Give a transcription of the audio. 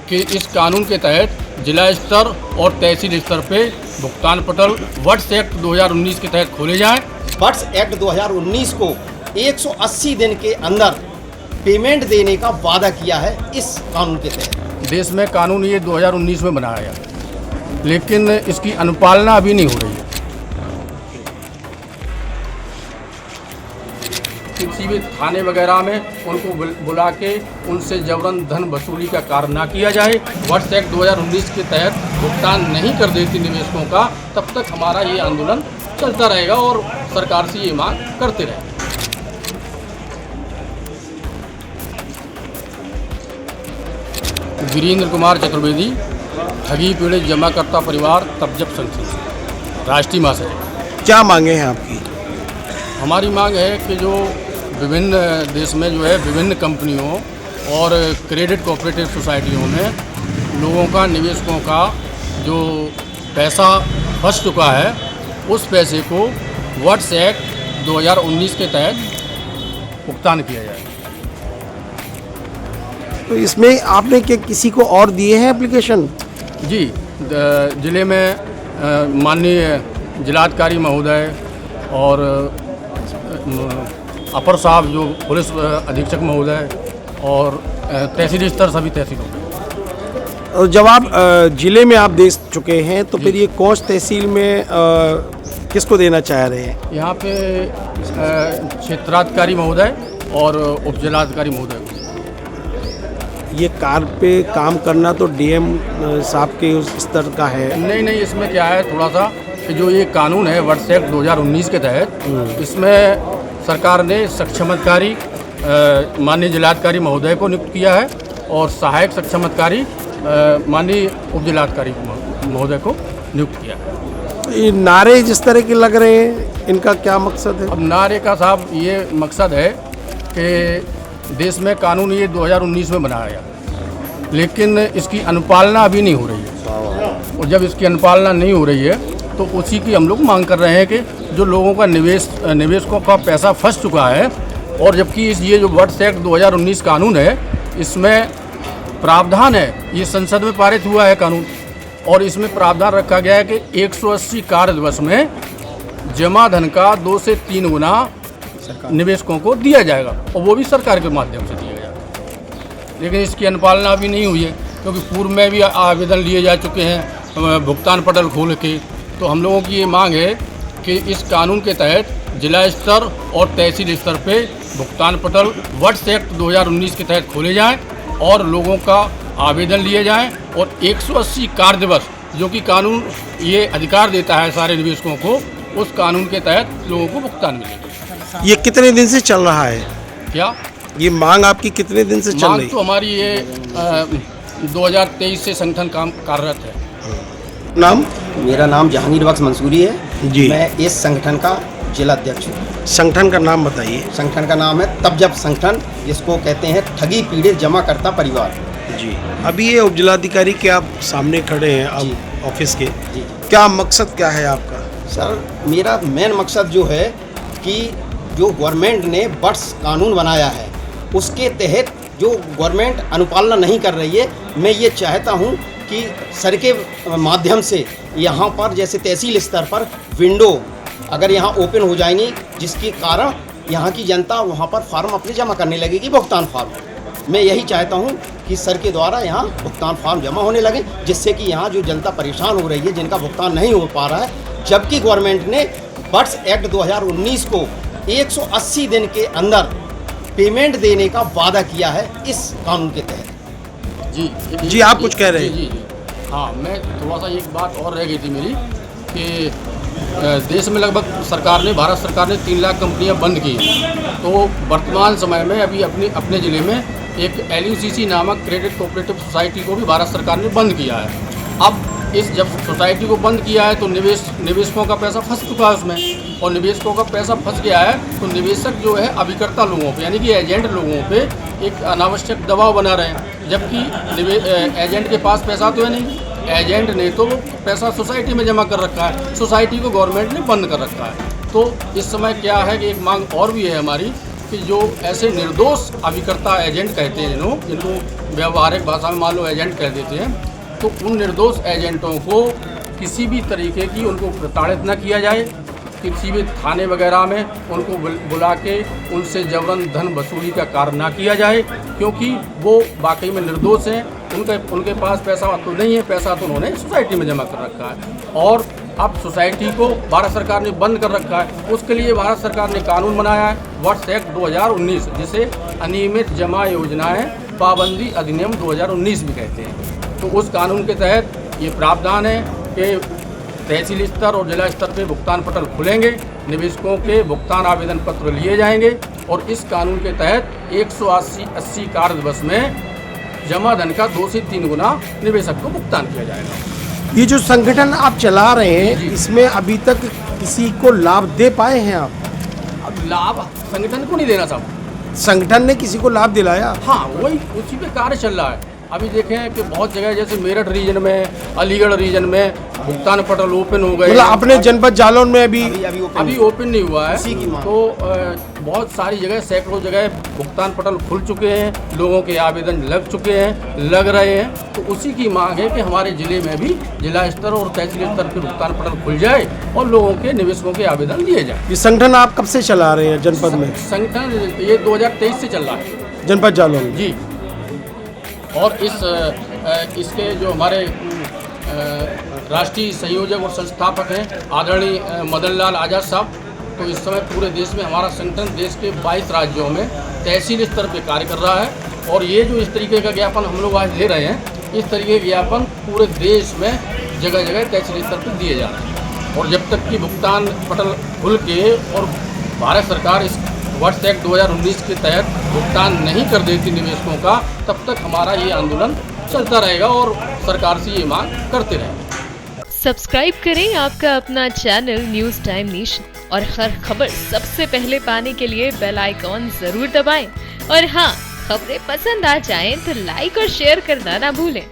कि इस कानून के तहत जिला स्तर और तहसील स्तर पे भुगतान पोर्टल वर्ड्स एक्ट 2019 के तहत खोले जाएं। वर्ड्स एक्ट 2019 को 180 दिन के अंदर पेमेंट देने का वादा किया है इस कानून के तहत। देश में कानून ये 2019 में बनाया गया, लेकिन इसकी अनुपालना अभी नहीं हो रही है। किसी भी थाने वगैरह में उनको बुला के उनसे जबरन धन वसूली का कार्य ना किया जाए। वर्ड्स एक्ट 2019 के तहत भुगतान नहीं कर देती निवेशकों का, तब तक हमारा ये आंदोलन चलता रहेगा और सरकार से ये मांग करते रहेंगे। वीरेंद्र कुमार चतुर्वेदी, ठगी पीड़ित जमाकर्ता परिवार तबजब संगठन, राष्ट्रीय महासचिव। क्या मांगे हैं आपकी? हमारी मांग है कि जो विभिन्न देश में जो है विभिन्न कंपनियों और क्रेडिट कोऑपरेटिव सोसाइटियों में लोगों का, निवेशकों का जो पैसा फंस चुका है, उस पैसे को वर्ड्स एक्ट 2019 के तहत भुगतान किया जाए। तो इसमें आपने क्या किसी को और दिए हैं एप्लीकेशन? जी, ज़िले में माननीय जिलाधिकारी महोदय और अपर साहब जो पुलिस अधीक्षक महोदय और तहसील स्तर सभी तहसीलों में। और जब आप जिले में आप दे चुके हैं तो फिर ये कौन तहसील में किसको देना चाह रहे हैं? यहाँ पे क्षेत्राधिकारी महोदय और उप जिलाधिकारी महोदय को। ये कार पे काम करना तो डीएम साहब के उस स्तर का है। नहीं, इसमें क्या है थोड़ा सा कि जो ये कानून है वर्ड्स एक्ट 2019 के तहत, इसमें सरकार ने सक्षम अधिकारी माननीय जिलाधिकारी महोदय को नियुक्त किया है और सहायक सक्षम अधिकारी माननीय उप जिलाधिकारी महोदय को नियुक्त किया है। ये नारे जिस तरह के लग रहे हैं, इनका क्या मकसद है? अब नारे का साहब ये मकसद है कि देश में कानून ये 2019 में बनाया गया, लेकिन इसकी अनुपालना अभी नहीं हो रही है। और जब इसकी अनुपालना नहीं हो रही है तो उसी की हम लोग मांग कर रहे हैं कि जो लोगों का निवेशकों का पैसा फंस चुका है, और जबकि ये जो वर्ड्स एक्ट 2019 कानून है, इसमें प्रावधान है, ये संसद में पारित हुआ है कानून, और इसमें प्रावधान रखा गया है कि 180 कार्य दिवस में जमा धन का 2 से 3 गुना निवेशकों को दिया जाएगा, और वो भी सरकार के माध्यम से दिया जाएगा। लेकिन इसकी अनुपालना अभी नहीं हुई है, क्योंकि पूर्व में भी आवेदन लिए जा चुके हैं भुगतान पोर्टल खोल के। तो हम लोगों की ये मांग है कि इस कानून के तहत जिला स्तर और तहसील स्तर पे भुगतान पोर्टल वर्ड्स एक्ट 2019 के तहत खोले जाएं और लोगों का आवेदन लिए जाएं, और 180 कार्य दिवस जो कि कानून ये अधिकार देता है सारे निवेशकों को, उस कानून के तहत लोगों को भुगतान मिलेगा। ये कितने दिन से चल रहा है? क्या ये मांग आपकी कितने दिन से चल रही है? तो हमारी ये 2023 से संगठन काम कार्यरत है। नाम? मेरा नाम जहांगीर बख्श मंसूरी है जी। मैं इस संगठन का जिला अध्यक्ष हूँ। संगठन का नाम बताइए। संगठन का नाम है तबजब संगठन, जिसको कहते हैं ठगी पीड़ित जमाकर्ता परिवार। जी, अभी ये उपजिलाधिकारी के आप सामने खड़े हैं अब ऑफिस के, जी, क्या मकसद क्या है आपका? सर, मेरा मेन मकसद जो है कि जो गवर्नमेंट ने वर्ड्स कानून बनाया है, उसके तहत जो गवर्नमेंट अनुपालना नहीं कर रही है, मैं ये चाहता हूँ कि सर के माध्यम से यहाँ पर जैसे तहसील स्तर पर विंडो अगर यहाँ ओपन हो जाएंगी, जिसके कारण यहाँ की जनता वहाँ पर फार्म अपने जमा करने लगेगी, भुगतान फार्म। मैं यही चाहता हूँ कि सर के द्वारा यहाँ भुगतान फार्म जमा होने लगे, जिससे कि यहाँ जो जनता परेशान हो रही है, जिनका भुगतान नहीं हो पा रहा है, जबकि गवर्नमेंट ने वर्ड्स एक्ट 2019 को 180 दिन के अंदर पेमेंट देने का वादा किया है इस कानून के तहत। जी, आप कुछ कह रहे हैं? जी। हाँ, मैं थोड़ा सा एक बात और रह गई थी मेरी कि देश में लगभग भारत सरकार ने 3 लाख कंपनियां बंद की हैं। तो वर्तमान समय में अभी अपने ज़िले में एक LUCC नामक क्रेडिट कोऑपरेटिव सोसाइटी को भी भारत सरकार ने बंद किया है। अब जब सोसाइटी को बंद किया है तो निवेशकों का पैसा फंस चुका है उसमें, और निवेशकों का पैसा फंस गया है तो निवेशक जो है अभिकर्ता लोगों पे, यानी कि एजेंट लोगों पे एक अनावश्यक दबाव बना रहे हैं, जबकि एजेंट के पास पैसा तो है नहीं। एजेंट ने तो पैसा सोसाइटी में जमा कर रखा है, सोसाइटी को गवर्नमेंट ने बंद कर रखा है। तो इस समय क्या है कि एक मांग और भी है हमारी कि जो ऐसे निर्दोष अभिकर्ता एजेंट कहते हैं जिनको व्यवहारिक भाषा में मान लो एजेंट कह देते हैं, तो उन निर्दोष एजेंटों को किसी भी तरीके की उनको प्रताड़ित न किया जाए, किसी भी थाने वगैरह में उनको बुला के उनसे जबरन धन वसूली का कार्य ना किया जाए, क्योंकि वो वाकई में निर्दोष हैं। उनके पास पैसा तो नहीं है, पैसा तो उन्होंने सोसाइटी में जमा कर रखा है और अब सोसाइटी को भारत सरकार ने बंद कर रखा है। उसके लिए भारत सरकार ने कानून बनाया है वर्ष एक्ट 2019, जिसे अनियमित जमा योजनाएं पाबंदी अधिनियम 2019 भी कहते हैं। तो उस कानून के तहत ये प्रावधान है कि तहसील स्तर और जिला स्तर पे भुगतान पटल खुलेंगे, निवेशकों के भुगतान आवेदन पत्र लिए जाएंगे और इस कानून के तहत 180 कार्य दिवस में जमा धन का 2 से 3 गुना निवेशक को भुगतान किया जाएगा। ये जो संगठन आप चला रहे हैं, इसमें अभी तक किसी को लाभ दे पाए हैं आप? अब लाभ संगठन को नहीं देना साहब, संगठन ने किसी को लाभ दिलाया? हाँ, वही उसी पे कार्य चल रहा है। अभी देखें कि बहुत जगह जैसे मेरठ रीजन में, अलीगढ़ रीजन में भुगतान पटल ओपन हो गए। मतलब अपने जनपद जालौन में अभी ओपन नहीं हुआ है, तो बहुत सारी जगह, सैकड़ों जगह भुगतान पटल खुल चुके हैं, लोगों के आवेदन लग चुके हैं, लग रहे हैं। तो उसी की मांग है कि हमारे ज़िले में भी जिला स्तर और तहसील स्तर पर भुगतान पटल खुल जाए और लोगों के निवेशकों के आवेदन लिए जाए। ये संगठन आप कब से चला रहे हैं जनपद में? संगठन ये 2023 से चल रहा है जनपद जालौन जी। और इसके जो हमारे राष्ट्रीय संयोजक और संस्थापक हैं आदरणीय मदन लाल आज़ाद साहब, तो इस समय पूरे देश में हमारा संगठन देश के 22 राज्यों में तहसील स्तर पे कार्य कर रहा है। और ये जो इस तरीके का ज्ञापन हम लोग आज ले रहे हैं, इस तरीके के ज्ञापन पूरे देश में जगह जगह तहसील स्तर पर दिए जा रहे हैं। और जब तक कि भुगतान पटल खुल के और भारत सरकार इस वर्ष एक्ट 2019 के तहत भुगतान नहीं कर देती निवेशकों का, तब तक हमारा ये आंदोलन चलता रहेगा और सरकार से ये मांग करते रहेंगे। सब्सक्राइब करें आपका अपना चैनल न्यूज़ टाइम नेशन और हर खबर सबसे पहले पाने के लिए बेल आइकॉन जरूर दबाएं। और हाँ, खबरें पसंद आ जाएं तो लाइक और शेयर करना ना भूलें।